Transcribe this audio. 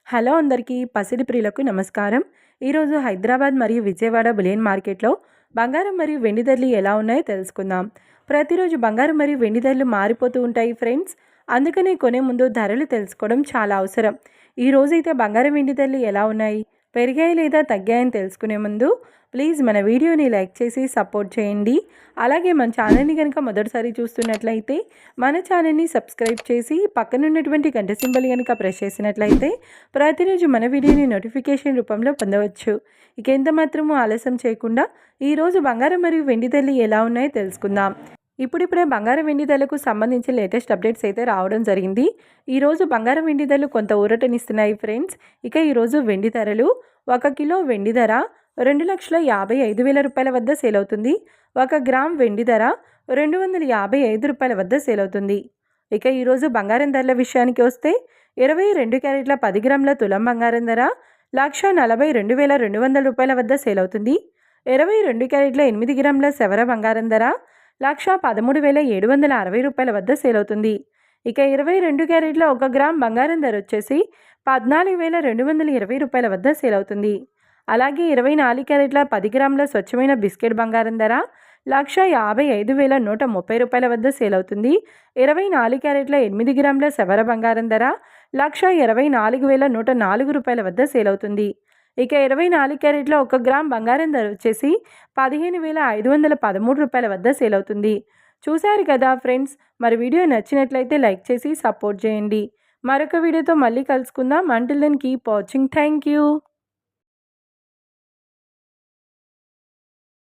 Hello అందరికీ పసిడి ప్రియులకు నమస్కారం. ఈరోజు హైదరాబాద్ మరియు విజయవాడ బులియన్ మార్కెట్లో బంగారం మరియు వెండి ధరలు ఎలా ఉన్నాయో తెలుసుకుందాం. ప్రతిరోజు బంగారం మరియు వెండి ధరలు మారిపోతూ ఉంటాయి ఫ్రెండ్స్. అందుకనే కొనే ముందు ధరలు తెలుసుకోవడం చాలా అవసరం. ఈ రోజైతే బంగారం వెండి ధరలు ఎలా ఉన్నాయి, పెరిగాయి లేదా తగ్గాయని తెలుసుకునే ముందు ప్లీజ్ మన వీడియోని లైక్ చేసి సపోర్ట్ చేయండి. అలాగే మన ఛానల్ని కనుక మొదటిసారి చూస్తున్నట్లయితే మన ఛానల్ని సబ్స్క్రైబ్ చేసి పక్కనున్నటువంటి గంట సింబల్ కనుక ప్రెస్ చేసినట్లయితే ప్రతిరోజు మన వీడియోని నోటిఫికేషన్ రూపంలో పొందవచ్చు. ఇక ఎంత మాత్రమూ ఆలస్యం చేయకుండా ఈరోజు బంగారం మరియు వెండి ధరలు ఎలా ఉన్నాయో తెలుసుకుందాం. ఇప్పుడిప్పుడే బంగారం వెండి ధరలకు సంబంధించి లేటెస్ట్ అప్డేట్స్ అయితే రావడం జరిగింది. ఈరోజు బంగారం వెండి ధరలు కొంత ఊరటనిస్తున్నాయి ఫ్రెండ్స్. ఇక ఈరోజు వెండి ధరలు 1 కిలో వెండి ధర 2,55,000 రూపాయల వద్ద సేల్ అవుతుంది. 1 గ్రామ్ వెండి ధర 255 రూపాయల వద్ద సేల్ అవుతుంది. ఇక ఈరోజు బంగారం ధరల విషయానికి వస్తే 22 క్యారెట్ల 10 గ్రాముల తులం బంగారం ధర 1,42,200 రూపాయల వద్ద సేల్ అవుతుంది. 22 క్యారెట్ల 8 గ్రాముల సవర బంగారం ధర 1,13,760 రూపాయల వద్ద సేల్ అవుతుంది. ఇక 22 క్యారెట్ల 1 గ్రామ్ బంగారం ధర వచ్చేసి 14,220 రూపాయల వద్ద సేల్ అవుతుంది. అలాగే 24 క్యారెట్ల 10 గ్రాముల స్వచ్ఛమైన బిస్కెట్ బంగారం ధర 1,55,130 రూపాయల వద్ద సేల్ అవుతుంది. 24 క్యారెట్ల 8 గ్రాముల సవర బంగారం ధర 1,24,104 రూపాయల వద్ద సేల్ అవుతుంది. ఇక 24 క్యారెట్ల 1 గ్రామ్ బంగారం ధర వచ్చేసి 15,513 రూపాయల వద్ద సేల్ అవుతుంది. చూశారు కదా ఫ్రెండ్స్. మరి వీడియో నచ్చినట్లయితే లైక్ చేసి సపోర్ట్ చేయండి. మరొక వీడియోతో మళ్ళీ కలుసుకుందాం. Until then keep watching. Thank you.